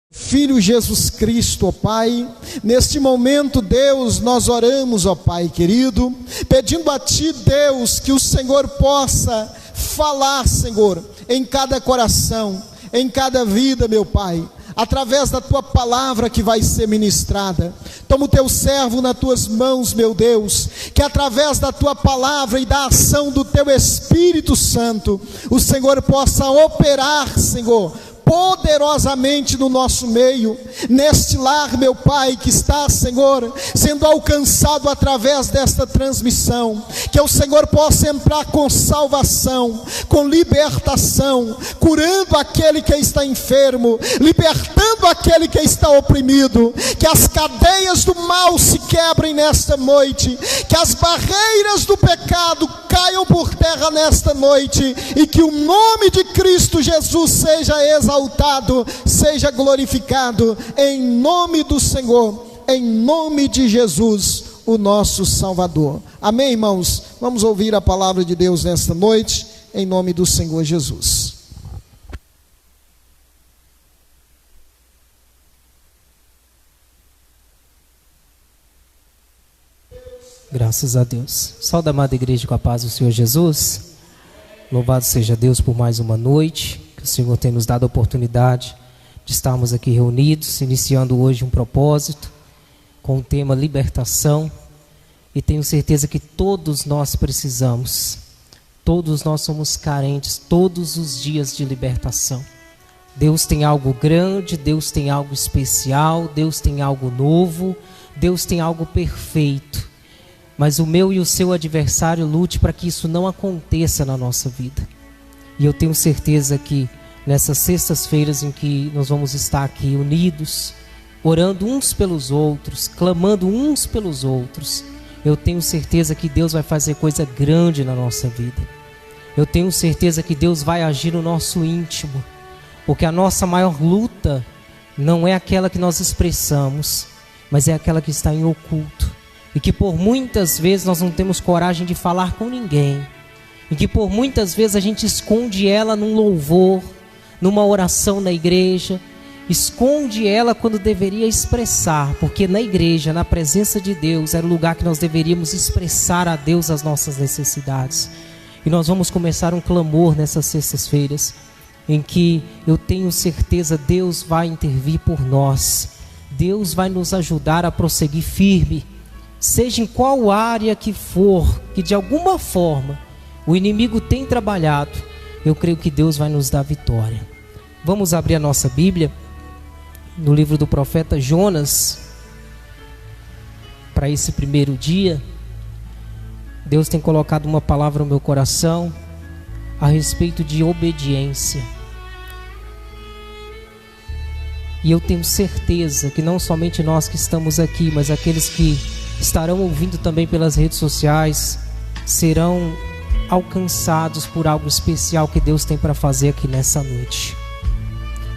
Filho Jesus Cristo, ó Pai, neste momento, Deus, nós oramos, ó Pai querido, pedindo a Ti, Deus, que o Senhor possa falar, Senhor, em cada coração, em cada vida, meu Pai, através da Tua palavra que vai ser ministrada. Toma o Teu servo nas Tuas mãos, meu Deus, que através da Tua palavra e da ação do Teu Espírito Santo, o Senhor possa operar, Senhor, poderosamente no nosso meio, neste lar, meu Pai, que está, Senhor, sendo alcançado através desta transmissão, que o Senhor possa entrar com salvação, com libertação, curando aquele que está enfermo, libertando aquele que está oprimido, que as cadeias do mal se quebrem nesta noite, que as barreiras do pecado caiam por terra nesta noite, e que o nome de Cristo Jesus seja exaltado, seja glorificado, em nome do Senhor, em nome de Jesus, o nosso Salvador. Amém, irmãos? Vamos ouvir a palavra de Deus nesta noite, em nome do Senhor Jesus. Graças a Deus. Saúde, amada igreja, com a paz do Senhor Jesus. Louvado seja Deus por mais uma noite, que o Senhor tem nos dado a oportunidade de estarmos aqui reunidos, iniciando hoje um propósito com o tema libertação. E tenho certeza que todos nós precisamos, todos nós somos carentes todos os dias de libertação. Deus tem algo grande, Deus tem algo especial, Deus tem algo novo, Deus tem algo perfeito. Mas o meu e o seu adversário lute para que isso não aconteça na nossa vida. E eu tenho certeza que nessas sextas-feiras em que nós vamos estar aqui unidos, orando uns pelos outros, clamando uns pelos outros, eu tenho certeza que Deus vai fazer coisa grande na nossa vida. Eu tenho certeza que Deus vai agir no nosso íntimo, porque a nossa maior luta não é aquela que nós expressamos, mas é aquela que está em oculto. E que por muitas vezes nós não temos coragem de falar com ninguém. E que por muitas vezes a gente esconde ela num louvor, numa oração na igreja. Esconde ela quando deveria expressar. Porque na igreja, na presença de Deus, era o lugar que nós deveríamos expressar a Deus as nossas necessidades. E nós vamos começar um clamor nessas sextas-feiras, em que eu tenho certeza Deus vai intervir por nós. Deus vai nos ajudar a prosseguir firme. Seja em qual área que for, que de alguma forma o inimigo tem trabalhado, eu creio que Deus vai nos dar vitória. Vamos abrir a nossa Bíblia no livro do profeta Jonas. Para esse primeiro dia, Deus tem colocado uma palavra no meu coração a respeito de obediência. E eu tenho certeza que não somente nós que estamos aqui, mas aqueles que estarão ouvindo também pelas redes sociais, serão alcançados por algo especial que Deus tem para fazer aqui nessa noite.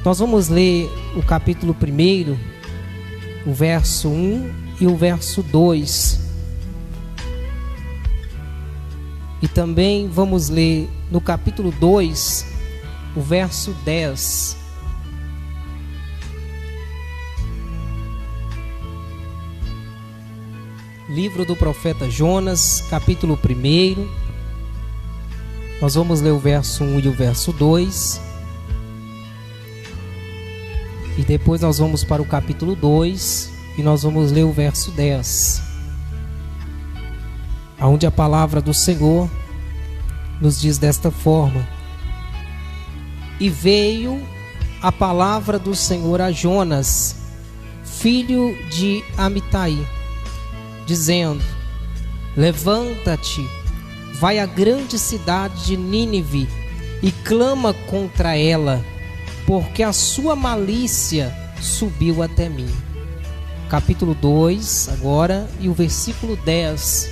Nós vamos ler o capítulo 1, o verso 1 e o verso 2. E também vamos ler no capítulo 2, o verso 10. Livro do profeta Jonas, capítulo 1. Nós vamos ler o verso 1 e o verso 2. E depois nós vamos para o capítulo 2 e nós vamos ler o verso 10. Onde a palavra do Senhor nos diz desta forma: E veio a palavra do Senhor a Jonas, filho de Amitai, dizendo: Levanta-te, vai à grande cidade de Nínive e clama contra ela, porque a sua malícia subiu até mim. Capítulo 2 agora, e o versículo 10,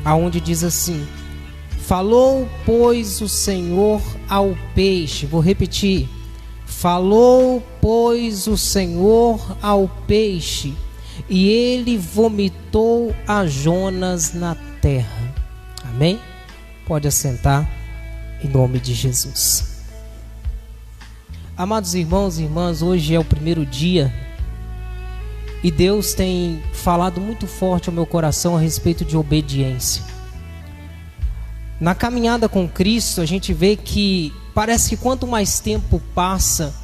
aonde diz assim: Falou, pois, o Senhor ao peixe. Vou repetir. Falou, pois, o Senhor ao peixe, e ele vomitou a Jonas na terra. Amém? Pode assentar, em nome de Jesus. Amados irmãos e irmãs, hoje é o primeiro dia e Deus tem falado muito forte ao meu coração a respeito de obediência. Na caminhada com Cristo, a gente vê que parece que quanto mais tempo passa,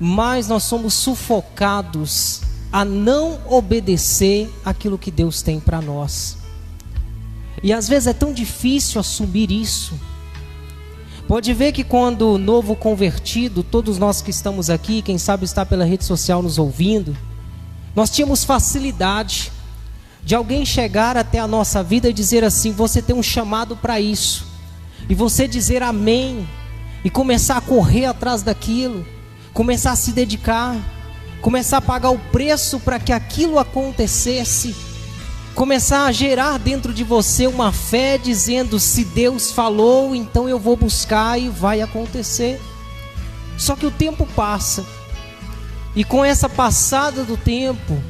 mais nós somos sufocados a não obedecer aquilo que Deus tem para nós. E às vezes é tão difícil assumir isso. Pode ver que quando novo convertido, todos nós que estamos aqui, quem sabe está pela rede social nos ouvindo, nós tínhamos facilidade de alguém chegar até a nossa vida e dizer assim: você tem um chamado para isso, e você dizer amém, e começar a correr atrás daquilo, começar a se dedicar, começar a pagar o preço para que aquilo acontecesse, começar a gerar dentro de você uma fé dizendo: se Deus falou, então eu vou buscar e vai acontecer. Só que o tempo passa, e com essa passada do tempo,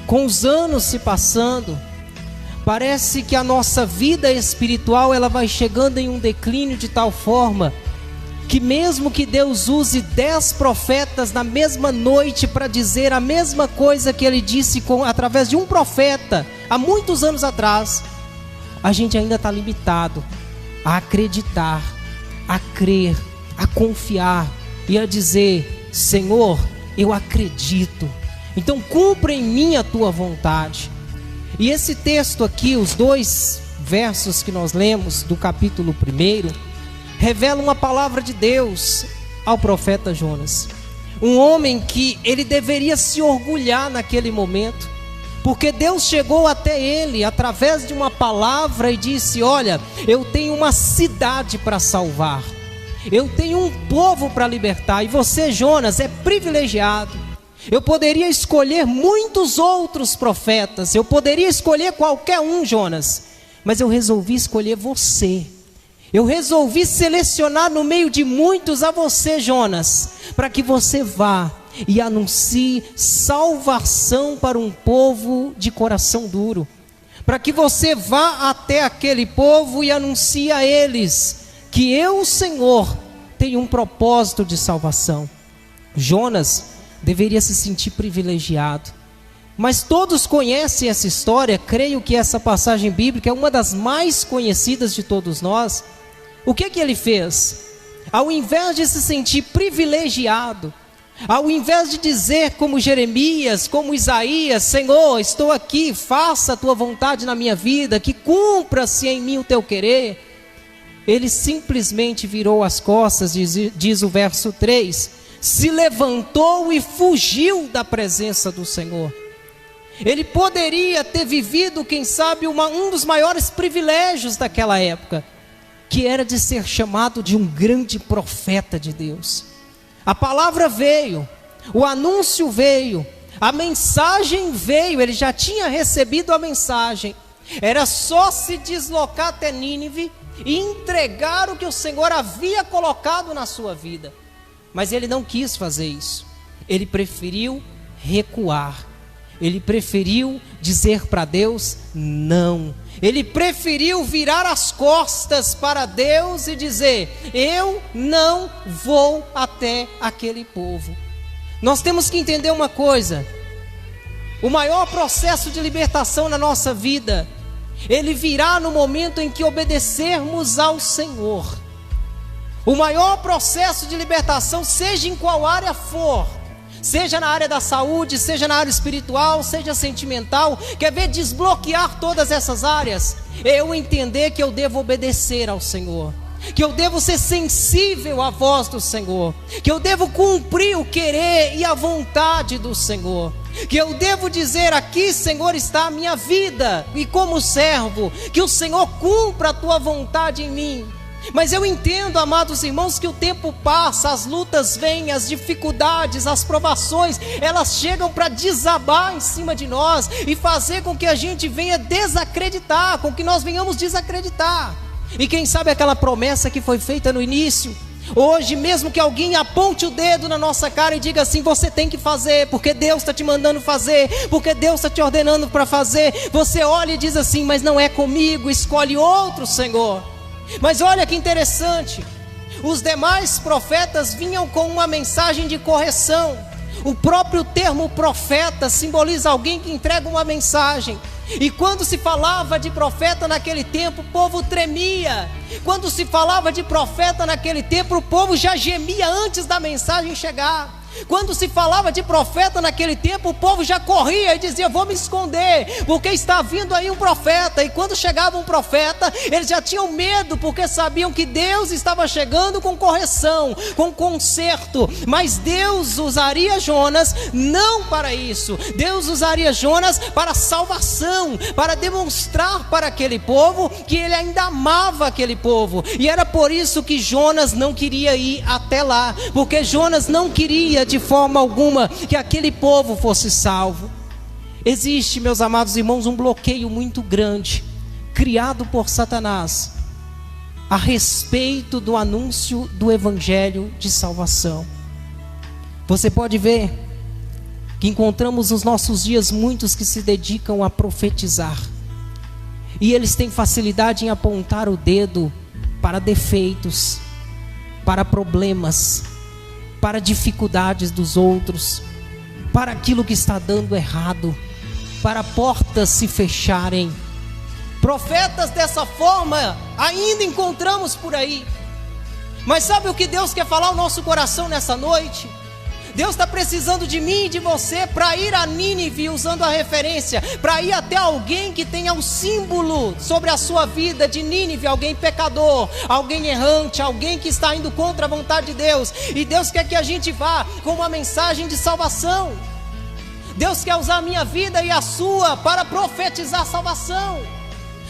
com os anos se passando, parece que a nossa vida espiritual ela vai chegando em um declínio de tal forma que mesmo que Deus use 10 profetas na mesma noite para dizer a mesma coisa que Ele disse através de um profeta há muitos anos atrás, a gente ainda está limitado a acreditar, a crer, a confiar e a dizer: Senhor, eu acredito, então cumpra em mim a tua vontade. E esse texto aqui, os 2 versos que nós lemos do capítulo 1, revela uma palavra de Deus ao profeta Jonas. Um homem que ele deveria se orgulhar naquele momento, porque Deus chegou até ele através de uma palavra e disse: olha, eu tenho uma cidade para salvar, eu tenho um povo para libertar, e você, Jonas, é privilegiado. Eu poderia escolher muitos outros profetas, eu poderia escolher qualquer um, Jonas, mas eu resolvi escolher você. Eu resolvi selecionar no meio de muitos a você, Jonas, para que você vá e anuncie salvação para um povo de coração duro, para que você vá até aquele povo e anuncie a eles que eu, o Senhor, tenho um propósito de salvação. Jonas deveria se sentir privilegiado, mas todos conhecem essa história. Creio que essa passagem bíblica é uma das mais conhecidas de todos nós. O que ele fez? Ao invés de se sentir privilegiado, ao invés de dizer como Jeremias, como Isaías: Senhor, estou aqui, faça a tua vontade na minha vida, que cumpra-se em mim o teu querer, ele simplesmente virou as costas, diz o verso 3, se levantou e fugiu da presença do Senhor. Ele poderia ter vivido, quem sabe, um dos maiores privilégios daquela época, que era de ser chamado de um grande profeta de Deus. A palavra veio, o anúncio veio, a mensagem veio, ele já tinha recebido a mensagem. Era só se deslocar até Nínive e entregar o que o Senhor havia colocado na sua vida. Mas ele não quis fazer isso. Ele preferiu recuar. Ele preferiu dizer para Deus não. Ele preferiu virar as costas para Deus e dizer: eu não vou até aquele povo. Nós temos que entender uma coisa: o maior processo de libertação na nossa vida, ele virá no momento em que obedecermos ao Senhor. O maior processo de libertação, seja em qual área for, seja na área da saúde, seja na área espiritual, seja sentimental, quer ver desbloquear todas essas áreas? Eu entender que eu devo obedecer ao Senhor, que eu devo ser sensível à voz do Senhor, que eu devo cumprir o querer e a vontade do Senhor, que eu devo dizer: aqui, Senhor, está a minha vida, e como servo, que o Senhor cumpra a tua vontade em mim. Mas eu entendo, amados irmãos, que o tempo passa, as lutas vêm, as dificuldades, as provações, elas chegam para desabar em cima de nós e fazer com que a gente venha desacreditar, com que nós venhamos desacreditar. E quem sabe aquela promessa que foi feita no início, hoje mesmo que alguém aponte o dedo na nossa cara e diga assim: você tem que fazer, porque Deus está te mandando fazer, porque Deus está te ordenando para fazer, você olha e diz assim: mas não é comigo, escolhe outro, Senhor. Mas olha que interessante, Os demais profetas vinham com uma mensagem de correção. O próprio termo profeta simboliza alguém que entrega uma mensagem. E quando se falava de profeta naquele tempo, o povo tremia. Quando se falava de profeta naquele tempo, o povo já gemia antes da mensagem chegar. Quando se falava de profeta naquele tempo, o povo já corria e dizia: vou me esconder, porque está vindo aí um profeta. E quando chegava um profeta, eles já tinham medo, porque sabiam que Deus estava chegando com correção, com conserto. Mas Deus usaria Jonas não para isso. Deus usaria Jonas para salvação, para demonstrar para aquele povo que ele ainda amava aquele povo. E era por isso que Jonas não queria ir até lá, porque Jonas não queria de forma alguma que aquele povo fosse salvo. Existe, meus amados irmãos, um bloqueio muito grande criado por Satanás a respeito do anúncio do evangelho de salvação. Você pode ver que encontramos nos nossos dias muitos que se dedicam a profetizar, e eles têm facilidade em apontar o dedo para defeitos, para problemas, para dificuldades dos outros, para aquilo que está dando errado, para portas se fecharem. Profetas dessa forma ainda encontramos por aí. Mas sabe o que Deus quer falar ao nosso coração nessa noite? Deus está precisando de mim e de você para ir a Nínive, usando a referência, para ir até alguém que tenha um símbolo sobre a sua vida de Nínive, alguém pecador, alguém errante, alguém que está indo contra a vontade de Deus. E Deus quer que a gente vá com uma mensagem de salvação. Deus quer usar a minha vida e a sua para profetizar salvação.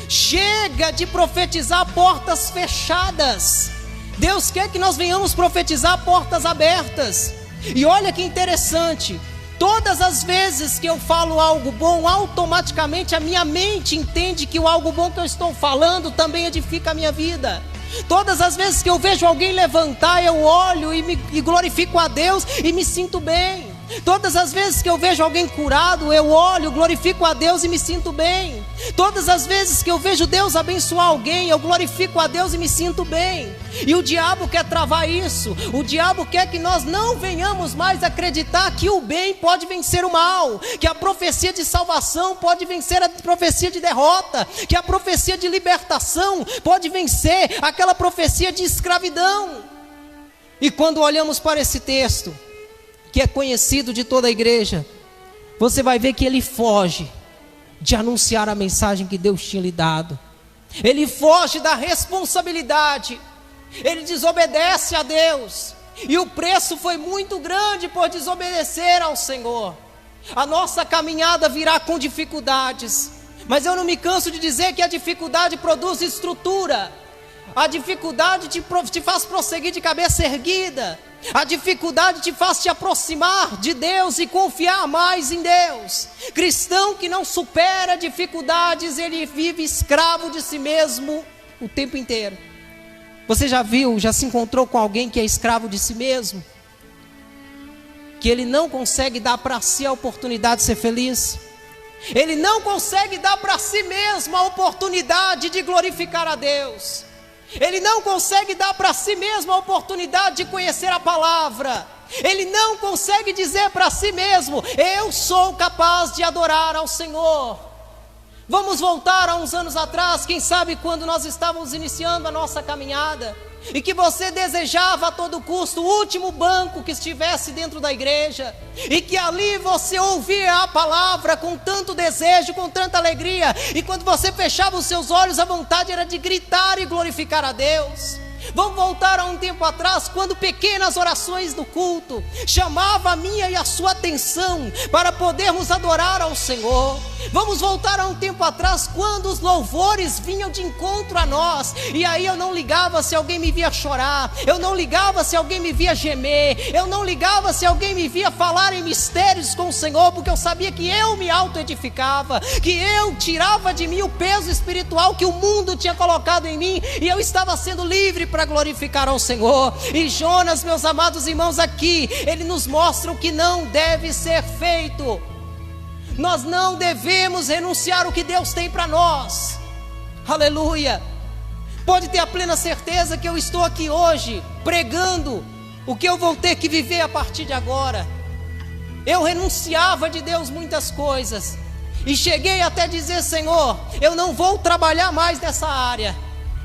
Chega de profetizar portas fechadas. Deus quer que nós venhamos profetizar portas abertas. E olha que interessante, todas as vezes que eu falo algo bom, automaticamente a minha mente entende que o algo bom que eu estou falando também edifica a minha vida. Todas as vezes que eu vejo alguém levantar, eu olho e glorifico a Deus e me sinto bem. Todas as vezes que eu vejo alguém curado, eu olho, glorifico a Deus e me sinto bem. Todas as vezes que eu vejo Deus abençoar alguém, eu glorifico a Deus e me sinto bem. E o diabo quer travar isso. O diabo quer que nós não venhamos mais acreditar que o bem pode vencer o mal, que a profecia de salvação pode vencer a profecia de derrota, que a profecia de libertação pode vencer aquela profecia de escravidão. E quando olhamos para esse texto, que é conhecido de toda a igreja, você vai ver que ele foge de anunciar a mensagem que Deus tinha lhe dado. Ele foge da responsabilidade. Ele desobedece a Deus. E o preço foi muito grande por desobedecer ao Senhor. A nossa caminhada virá com dificuldades, mas eu não me canso de dizer que a dificuldade produz estrutura. A dificuldade te faz prosseguir de cabeça erguida. A dificuldade te faz te aproximar de Deus e confiar mais em Deus. Cristão que não supera dificuldades, ele vive escravo de si mesmo o tempo inteiro. Você já se encontrou com alguém que é escravo de si mesmo? Que ele não consegue dar para si a oportunidade de ser feliz? Ele não consegue dar para si mesmo a oportunidade de glorificar a Deus. Ele não consegue dar para si mesmo a oportunidade de conhecer a palavra. Ele não consegue dizer para si mesmo: eu sou capaz de adorar ao Senhor. Vamos voltar a uns anos atrás, quem sabe quando nós estávamos iniciando a nossa caminhada, e que você desejava a todo custo o último banco que estivesse dentro da igreja, e que ali você ouvia a palavra com tanto desejo, com tanta alegria, e quando você fechava os seus olhos, a vontade era de gritar e glorificar a Deus. Vamos voltar a um tempo atrás, quando pequenas orações do culto chamavam a minha e a sua atenção para podermos adorar ao Senhor. Vamos voltar a um tempo atrás, quando os louvores vinham de encontro a nós, e aí eu não ligava se alguém me via chorar, eu não ligava se alguém me via gemer, eu não ligava se alguém me via falar em mistérios com o Senhor, porque eu sabia que eu me auto-edificava, que eu tirava de mim o peso espiritual que o mundo tinha colocado em mim, e eu estava sendo livre para glorificar ao Senhor. E Jonas, meus amados irmãos, aqui ele nos mostra o que não deve ser feito. Nós não devemos renunciar o que Deus tem para nós. Aleluia. Pode ter a plena certeza que eu estou aqui hoje pregando o que eu vou ter que viver a partir de agora. Eu renunciava de Deus muitas coisas e cheguei até dizer: Senhor, eu não vou trabalhar mais nessa área.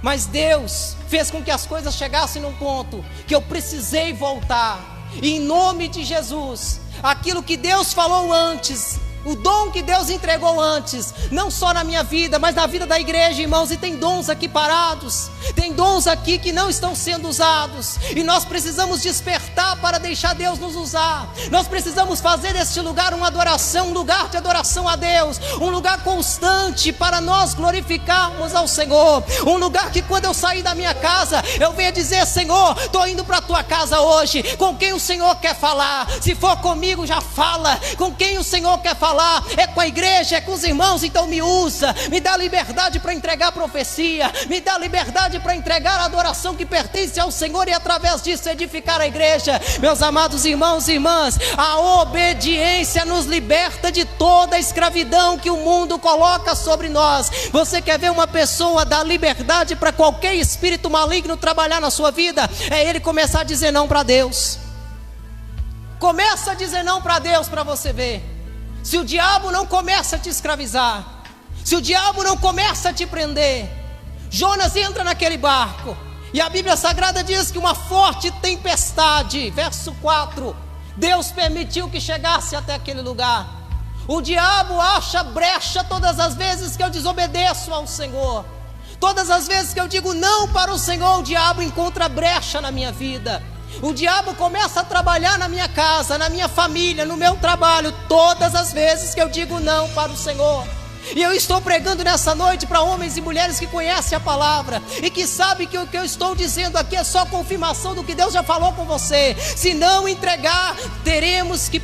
Mas Deus fez com que as coisas chegassem num ponto que eu precisei voltar. E em nome de Jesus, aquilo que Deus falou antes, o dom que Deus entregou antes, não só na minha vida, mas na vida da igreja, irmãos. E tem dons aqui parados, tem dons aqui que não estão sendo usados, e nós precisamos despertar para deixar Deus nos usar. Nós precisamos fazer deste lugar uma adoração, um lugar de adoração a Deus, um lugar constante para nós glorificarmos ao Senhor, um lugar que quando eu sair da minha casa, eu venha dizer: Senhor, estou indo para a tua casa hoje. Com quem o Senhor quer falar? Se for comigo, já fala. Com quem o Senhor quer falar? É com a igreja, é com os irmãos, então me usa, me dá liberdade para entregar a profecia, me dá liberdade para entregar a adoração que pertence ao Senhor, e através disso edificar a igreja. Meus amados irmãos e irmãs, a obediência nos liberta de toda a escravidão que o mundo coloca sobre nós. Você quer ver uma pessoa dar liberdade para qualquer espírito maligno trabalhar na sua vida? É ele começar a dizer não para Deus. Começa a dizer não para Deus, para você ver. Se o diabo não começa a te escravizar, se o diabo não começa a te prender, Jonas entra naquele barco, e a Bíblia Sagrada diz que uma forte tempestade, verso 4, Deus permitiu que chegasse até aquele lugar. O diabo acha brecha todas as vezes que eu desobedeço ao Senhor. Todas as vezes que eu digo não para o Senhor, o diabo encontra brecha na minha vida. O diabo começa a trabalhar na minha casa, na minha família, no meu trabalho, todas as vezes que eu digo não para o Senhor. E eu estou pregando nessa noite para homens e mulheres que conhecem a palavra e que sabem que o que eu estou dizendo aqui é só confirmação do que Deus já falou com você. Se não entregar, teremos que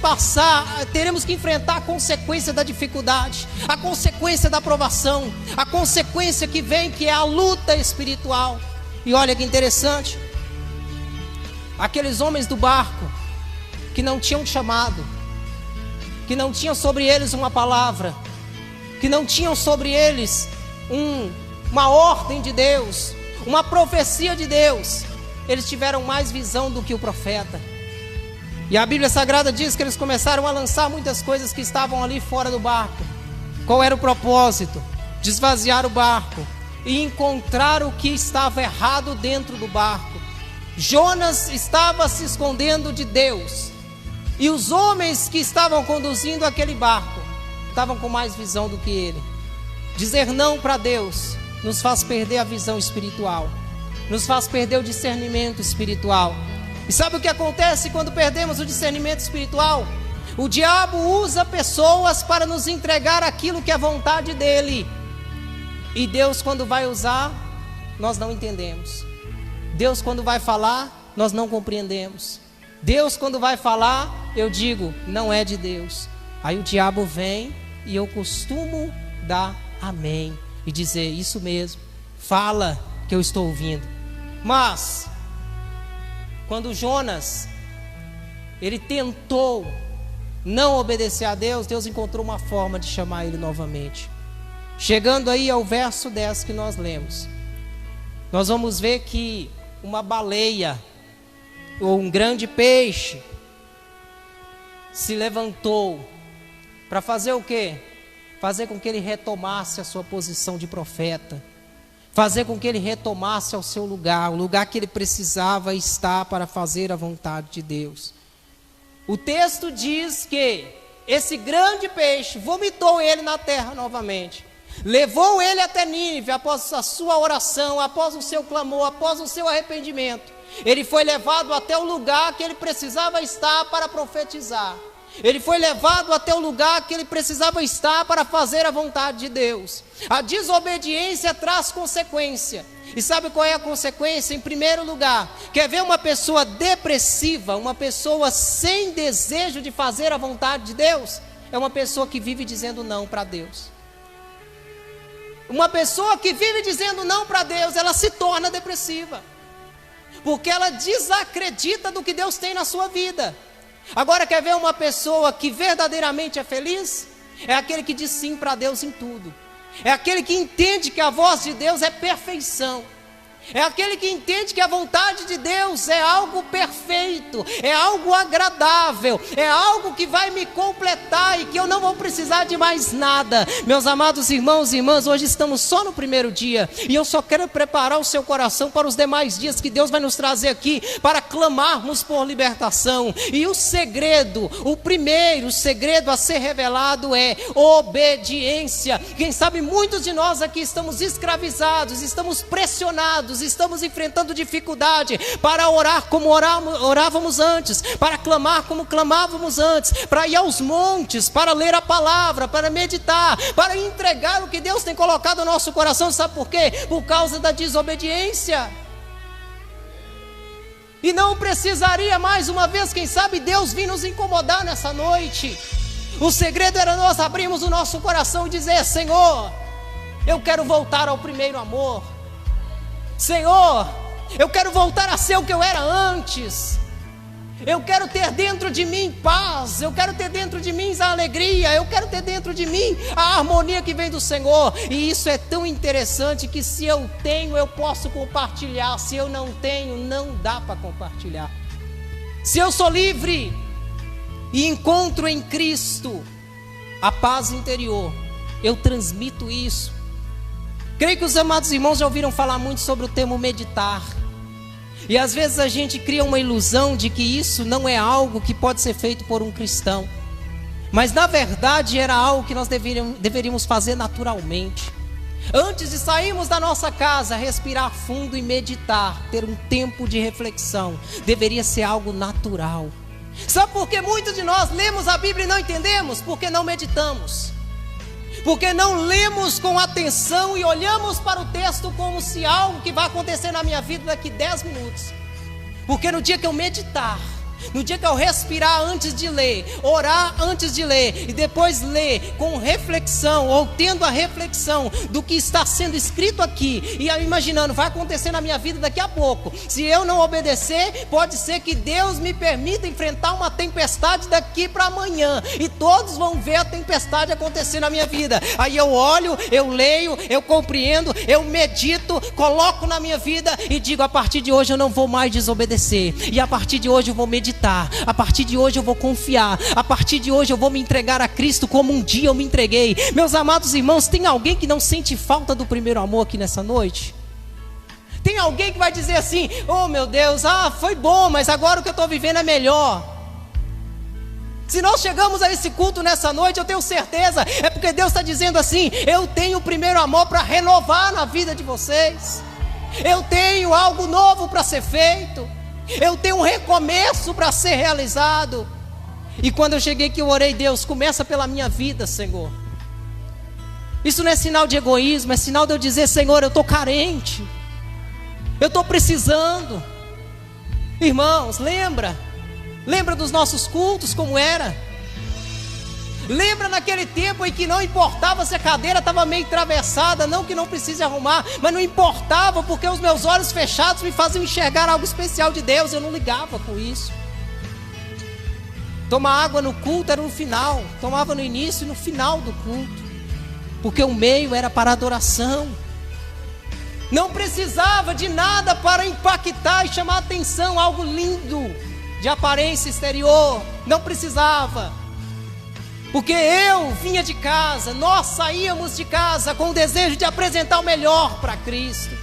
enfrentar a consequência da dificuldade, a consequência da provação, a consequência que vem, que é a luta espiritual. E olha que interessante, aqueles homens do barco que não tinham chamado, que não tinham sobre eles uma palavra, que não tinham sobre eles uma ordem de Deus, uma profecia de Deus, eles tiveram mais visão do que o profeta. E a Bíblia Sagrada diz que eles começaram a lançar muitas coisas que estavam ali fora do barco. Qual era o propósito? Desvaziar o barco e encontrar o que estava errado dentro do barco. Jonas estava se escondendo de Deus, e os homens que estavam conduzindo aquele barco estavam com mais visão do que ele. Dizer não para Deus nos faz perder a visão espiritual, nos faz perder o discernimento espiritual. E sabe o que acontece quando perdemos o discernimento espiritual? O diabo usa pessoas para nos entregar aquilo que é vontade dele, e Deus, quando vai usar, nós não entendemos. Deus, quando vai falar, nós não compreendemos. Deus, quando vai falar, eu digo, não é de Deus. Aí o diabo vem e eu costumo dar amém e dizer, isso mesmo, fala que eu estou ouvindo. Mas quando Jonas, ele tentou não obedecer a Deus, Deus encontrou uma forma de chamar ele novamente. Chegando aí ao verso 10 que nós lemos, nós vamos ver que uma baleia, ou um grande peixe, se levantou para fazer o quê? Fazer com que ele retomasse a sua posição de profeta, fazer com que ele retomasse ao seu lugar, o lugar que ele precisava estar para fazer a vontade de Deus. O texto diz que esse grande peixe vomitou ele na terra novamente, levou ele até Nínive. Após a sua oração, após o seu clamor, após o seu arrependimento, ele foi levado até o lugar que ele precisava estar para profetizar. Ele foi levado até o lugar que ele precisava estar para fazer a vontade de Deus. A desobediência traz consequência. E sabe qual é a consequência? Em primeiro lugar, quer ver uma pessoa depressiva, uma pessoa sem desejo de fazer a vontade de Deus? É uma pessoa que vive dizendo não para Deus. Uma pessoa que vive dizendo não para Deus, ela se torna depressiva, porque ela desacredita do que Deus tem na sua vida. Agora, quer ver uma pessoa que verdadeiramente é feliz? É aquele que diz sim para Deus em tudo. É aquele que entende que a voz de Deus é perfeição. É aquele que entende que a vontade de Deus é algo perfeito, é algo agradável, é algo que vai me completar e que eu não vou precisar de mais nada. Meus amados irmãos e irmãs, hoje estamos só no primeiro dia e eu só quero preparar o seu coração para os demais dias que Deus vai nos trazer aqui para clamarmos por libertação. E o segredo, o primeiro segredo a ser revelado é obediência. Quem sabe muitos de nós aqui estamos escravizados, estamos pressionados, estamos enfrentando dificuldade para orar como orávamos antes, para clamar como clamávamos antes, para ir aos montes, para ler a palavra, para meditar, para entregar o que Deus tem colocado no nosso coração. Sabe por quê? Por causa da desobediência. E não precisaria mais uma vez, quem sabe, Deus vir nos incomodar nessa noite. O segredo era nós abrirmos o nosso coração e dizer: Senhor, eu quero voltar ao primeiro amor. Senhor, eu quero voltar a ser o que eu era antes. Eu quero ter dentro de mim paz, eu quero ter dentro de mim a alegria, eu quero ter dentro de mim a harmonia que vem do Senhor. E isso é tão interessante que se eu tenho, eu posso compartilhar. Se eu não tenho, não dá para compartilhar. Se eu sou livre e encontro em Cristo a paz interior, eu transmito isso. Creio que os amados irmãos já ouviram falar muito sobre o termo meditar. E às vezes a gente cria uma ilusão de que isso não é algo que pode ser feito por um cristão. Mas na verdade era algo que nós deveríamos fazer naturalmente. Antes de sairmos da nossa casa, respirar fundo e meditar, ter um tempo de reflexão, deveria ser algo natural. Sabe por que muitos de nós lemos a Bíblia e não entendemos? Porque não meditamos. Porque não lemos com atenção e olhamos para o texto como se algo que vai acontecer na minha vida daqui 10 minutos. Porque no dia que eu meditar, no dia que eu respirar antes de ler, orar antes de ler e depois ler com reflexão ou tendo a reflexão do que está sendo escrito aqui e imaginando, vai acontecer na minha vida daqui a pouco. Se eu não obedecer, pode ser que Deus me permita enfrentar uma tempestade daqui para amanhã e todos vão ver a tempestade acontecer na minha vida. Aí eu olho, eu leio, eu compreendo, eu medito, coloco na minha vida e digo: a partir de hoje eu não vou mais desobedecer, e a partir de hoje eu vou meditar, a partir de hoje eu vou confiar, a partir de hoje eu vou me entregar a Cristo como um dia eu me entreguei. Meus amados irmãos, tem alguém que não sente falta do primeiro amor aqui nessa noite? Tem alguém que vai dizer assim: oh meu Deus, foi bom, mas agora o que eu estou vivendo é melhor? Se nós chegamos a esse culto nessa noite, eu tenho certeza, é porque Deus está dizendo assim: eu tenho o primeiro amor para renovar na vida de vocês, eu tenho algo novo para ser feito, eu tenho um recomeço para ser realizado. E quando eu cheguei aqui eu orei: Deus, começa pela minha vida, Senhor. Isso não é sinal de egoísmo, é sinal de eu dizer: Senhor, eu estou carente, eu estou precisando. Irmãos, lembra dos nossos cultos como era? Lembra naquele tempo em que não importava se a cadeira estava meio atravessada, não que não precise arrumar, mas não importava, porque os meus olhos fechados me faziam enxergar algo especial de Deus. Eu não ligava com isso. Tomar água no culto era no final, tomava no início e no final do culto, porque o meio era para adoração. Não precisava de nada para impactar e chamar a atenção, algo lindo de aparência exterior, não precisava. Porque eu vinha de casa, nós saíamos de casa com o desejo de apresentar o melhor para Cristo.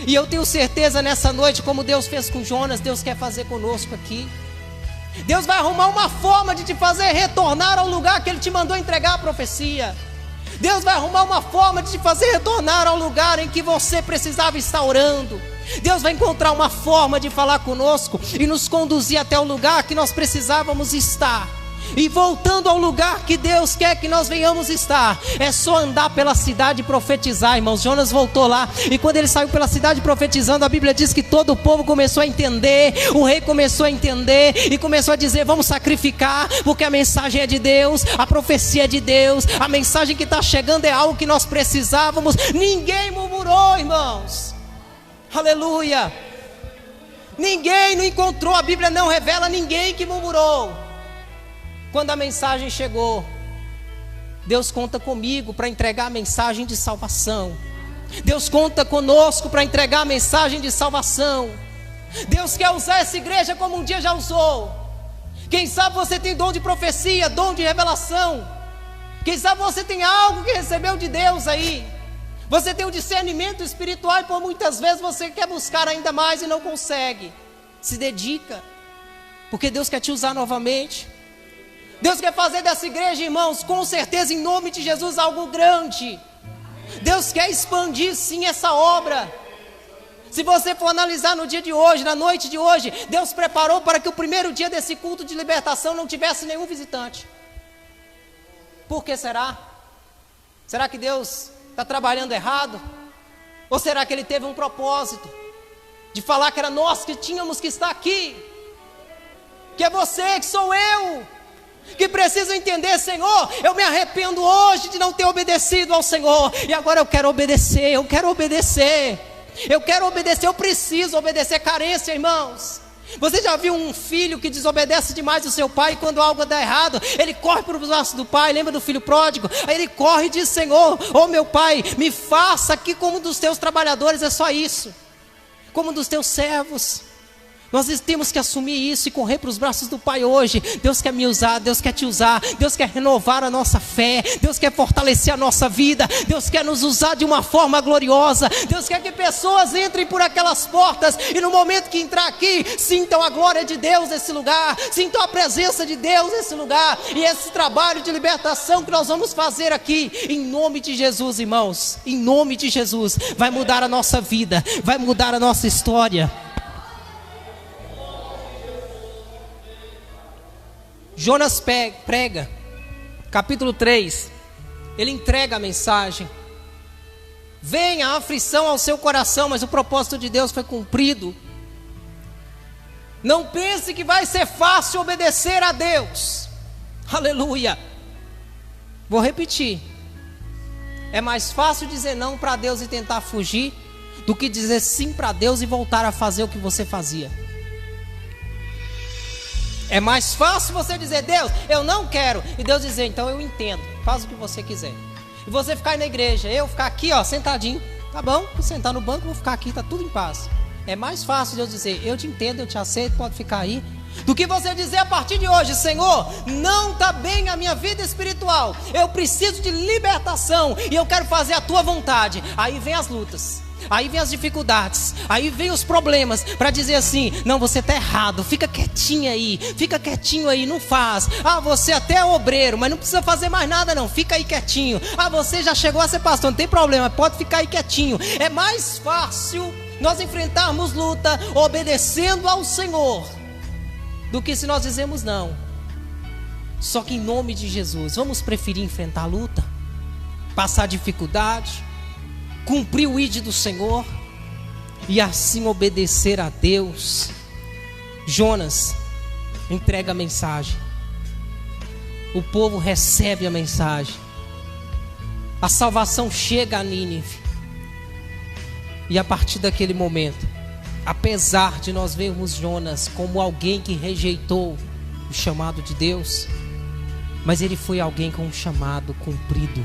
E eu tenho certeza nessa noite, como Deus fez com Jonas, Deus quer fazer conosco aqui. Deus vai arrumar uma forma de te fazer retornar ao lugar que Ele te mandou entregar a profecia. Deus vai arrumar uma forma de te fazer retornar ao lugar em que você precisava estar orando. Deus vai encontrar uma forma de falar conosco e nos conduzir até o lugar que nós precisávamos estar. E voltando ao lugar que Deus quer que nós venhamos estar, é só andar pela cidade e profetizar, irmãos. Jonas voltou lá, e quando ele saiu pela cidade profetizando, a Bíblia diz que todo o povo começou a entender, o rei começou a entender, e começou a dizer: vamos sacrificar, porque a mensagem é de Deus, a profecia é de Deus, a mensagem que está chegando é algo que nós precisávamos. Ninguém murmurou, irmãos, aleluia. Ninguém não encontrou, a Bíblia não revela ninguém que murmurou. Quando a mensagem chegou, Deus conta comigo para entregar a mensagem de salvação. Deus conta conosco para entregar a mensagem de salvação. Deus quer usar essa igreja como um dia já usou. Quem sabe você tem dom de profecia, dom de revelação. Quem sabe você tem algo que recebeu de Deus aí. Você tem um discernimento espiritual e por muitas vezes você quer buscar ainda mais e não consegue. Se dedica, porque Deus quer te usar novamente. Deus quer fazer dessa igreja, irmãos, com certeza em nome de Jesus, algo grande. Deus quer expandir sim essa obra. Se você for analisar no dia de hoje, na noite de hoje, Deus preparou para que o primeiro dia desse culto de libertação não tivesse nenhum visitante. Por que será? Será que Deus está trabalhando errado? Ou será que Ele teve um propósito de falar que era nós que tínhamos que estar aqui? Que é você, que sou eu, que preciso entender, Senhor, eu me arrependo hoje de não ter obedecido ao Senhor, e agora eu quero obedecer, eu preciso obedecer. Carência, irmãos. Você já viu um filho que desobedece demais o seu pai, e quando algo dá errado, ele corre para os braços do pai? Lembra do filho pródigo? Aí ele corre e diz: Senhor, oh meu pai, me faça aqui como um dos teus trabalhadores. É só isso, como um dos teus servos. Nós temos que assumir isso e correr para os braços do Pai hoje. Deus quer me usar, Deus quer te usar, Deus quer renovar a nossa fé, Deus quer fortalecer a nossa vida, Deus quer nos usar de uma forma gloriosa. Deus quer que pessoas entrem por aquelas portas e no momento que entrar aqui, sintam a glória de Deus nesse lugar, sintam a presença de Deus nesse lugar. E esse trabalho de libertação que nós vamos fazer aqui, em nome de Jesus, irmãos, em nome de Jesus, vai mudar a nossa vida, vai mudar a nossa história. Jonas prega, capítulo 3, ele entrega a mensagem. Vem a aflição ao seu coração, mas o propósito de Deus foi cumprido. Não pense que vai ser fácil obedecer a Deus. Aleluia. Vou repetir. É mais fácil dizer não para Deus e tentar fugir do que dizer sim para Deus e voltar a fazer o que você fazia. É mais fácil você dizer: Deus, eu não quero, e Deus dizer: então eu entendo, faz o que você quiser. E você ficar aí na igreja, eu ficar aqui sentadinho, tá bom, vou sentar no banco, vou ficar aqui, tá tudo em paz. É mais fácil Deus dizer: eu te entendo, eu te aceito, pode ficar aí, do que você dizer a partir de hoje: Senhor, não está bem a minha vida espiritual, eu preciso de libertação e eu quero fazer a tua vontade. Aí vem as lutas, aí vem as dificuldades, aí vem os problemas, para dizer assim: não, você está errado, fica quietinho aí, não faz. Você até é obreiro, mas não precisa fazer mais nada não, fica aí quietinho. Você já chegou a ser pastor, não tem problema, pode ficar aí quietinho. É mais fácil nós enfrentarmos luta obedecendo ao Senhor, do que se nós dizemos não. Só que em nome de Jesus, vamos preferir enfrentar a luta, passar dificuldade, cumprir o ID do Senhor e assim obedecer a Deus. Jonas entrega a mensagem, o povo recebe a mensagem, a salvação chega a Nínive. E a partir daquele momento, apesar de nós vermos Jonas como alguém que rejeitou o chamado de Deus, mas ele foi alguém com um chamado cumprido,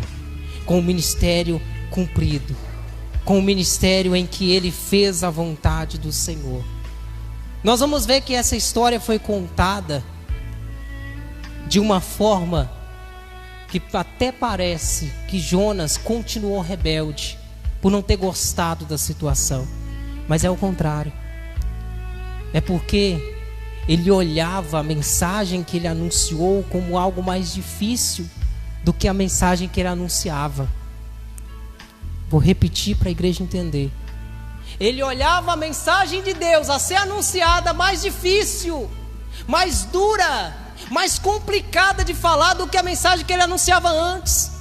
com um ministério cumprido, com um ministério em que ele fez a vontade do Senhor. Nós vamos ver que essa história foi contada de uma forma que até parece que Jonas continuou rebelde por não ter gostado da situação, mas é o contrário. É porque ele olhava a mensagem que ele anunciou como algo mais difícil do que a mensagem que ele anunciava. Vou repetir para a igreja entender. Ele olhava a mensagem de Deus a ser anunciada mais difícil, mais dura, mais complicada de falar do que a mensagem que ele anunciava antes.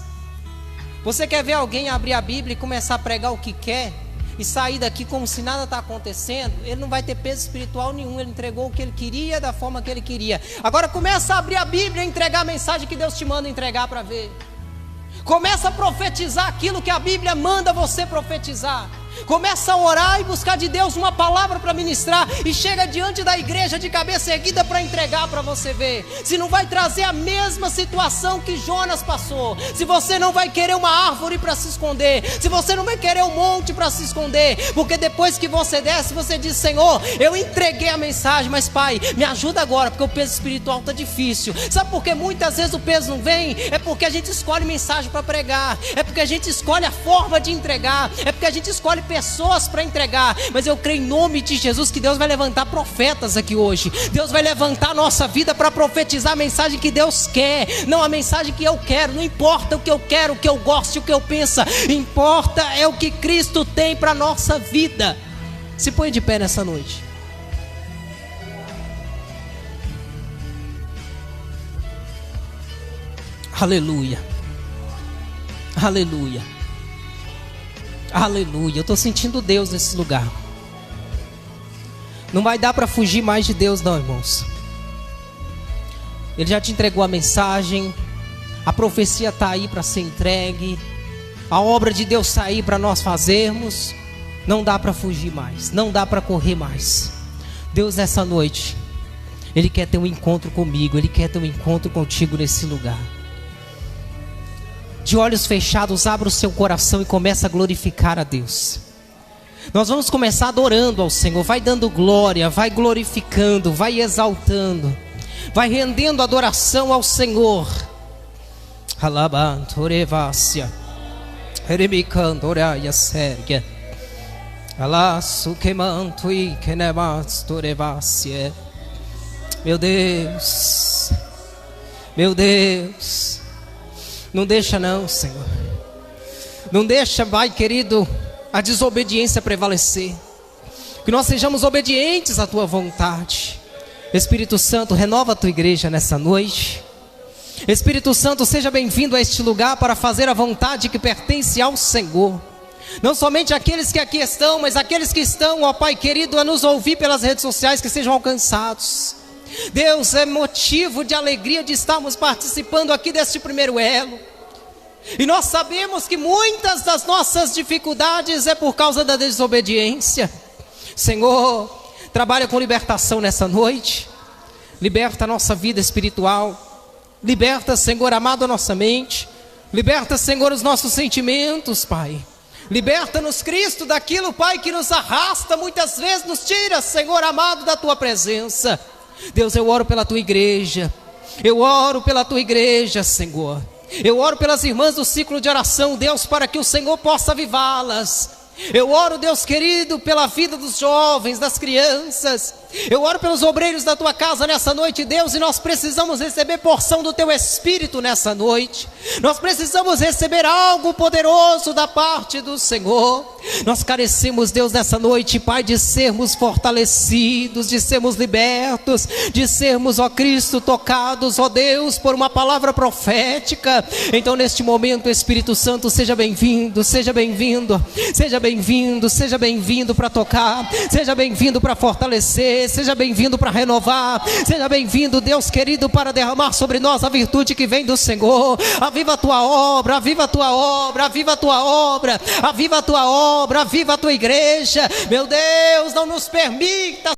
Você quer ver alguém abrir a Bíblia e começar a pregar o que quer e sair daqui como se nada está acontecendo? Ele não vai ter peso espiritual nenhum. Ele entregou o que ele queria, da forma que ele queria. Agora começa a abrir a Bíblia e entregar a mensagem que Deus te manda entregar para ver. Começa a profetizar aquilo que a Bíblia manda você profetizar. Começa a orar e buscar de Deus uma palavra para ministrar, e chega diante da igreja de cabeça erguida para entregar, para você ver se não vai trazer a mesma situação que Jonas passou. Se você não vai querer uma árvore para se esconder, se você não vai querer um monte para se esconder, porque depois que você desce, você diz: Senhor, eu entreguei a mensagem, mas Pai, me ajuda agora, porque o peso espiritual está difícil. Sabe por que muitas vezes o peso não vem? É porque a gente escolhe mensagem para pregar, é porque a gente escolhe a forma de entregar, é porque a gente escolhe pessoas para entregar. Mas eu creio em nome de Jesus que Deus vai levantar profetas aqui hoje. Deus vai levantar a nossa vida para profetizar a mensagem que Deus quer, não a mensagem que eu quero. Não importa o que eu quero, o que eu gosto, o que eu penso, importa é o que Cristo tem para a nossa vida. Se põe de pé nessa noite. Aleluia, aleluia, aleluia. Eu estou sentindo Deus nesse lugar. Não vai dar para fugir mais de Deus não, irmãos. Ele já te entregou a mensagem, a profecia está aí para ser entregue, a obra de Deus está aí para nós fazermos. Não dá para fugir mais, não dá para correr mais. Deus nessa noite, Ele quer ter um encontro comigo, Ele quer ter um encontro contigo nesse lugar. De olhos fechados, abra o seu coração e começa a glorificar a Deus. Nós vamos começar adorando ao Senhor. Vai dando glória, vai glorificando, vai exaltando, vai rendendo adoração ao Senhor. Alabantorevácia, eremicandoraia sérgia, alaço quemanto e quenemastorevácia. Meu Deus, meu Deus, não deixa não, Senhor. Não deixa, Pai querido, a desobediência prevalecer. Que nós sejamos obedientes à Tua vontade. Espírito Santo, renova a Tua igreja nessa noite. Espírito Santo, seja bem-vindo a este lugar para fazer a vontade que pertence ao Senhor. Não somente aqueles que aqui estão, mas aqueles que estão, ó Pai querido, a nos ouvir pelas redes sociais, que sejam alcançados. Deus, é motivo de alegria de estarmos participando aqui deste primeiro elo. E nós sabemos que muitas das nossas dificuldades é por causa da desobediência. Senhor, trabalha com libertação nessa noite. Liberta a nossa vida espiritual. Liberta, Senhor amado, a nossa mente. Liberta, Senhor, os nossos sentimentos, Pai. Liberta-nos, Cristo, daquilo, Pai, que nos arrasta, muitas vezes nos tira, Senhor amado, da Tua presença. Deus, eu oro pela Tua igreja. Eu oro pela Tua igreja, Senhor. Eu oro pelas irmãs do ciclo de oração, Deus, para que o Senhor possa avivá-las. Eu oro, Deus querido, pela vida dos jovens, das crianças. Eu oro pelos obreiros da Tua casa nessa noite, Deus, e nós precisamos receber porção do Teu Espírito nessa noite. Nós precisamos receber algo poderoso da parte do Senhor. Nós carecemos, Deus, nessa noite, Pai, de sermos fortalecidos, de sermos libertos, de sermos, ó Cristo, tocados, ó Deus, por uma palavra profética. Então neste momento, Espírito Santo, seja bem-vindo, seja bem-vindo, seja bem-vindo, seja bem-vindo para tocar, seja bem-vindo para fortalecer, seja bem-vindo para renovar, seja bem-vindo, Deus querido, para derramar sobre nós a virtude que vem do Senhor. Aviva a Tua obra, aviva a Tua obra, aviva a Tua obra, aviva a Tua obra, aviva a Tua igreja. Meu Deus, não nos permita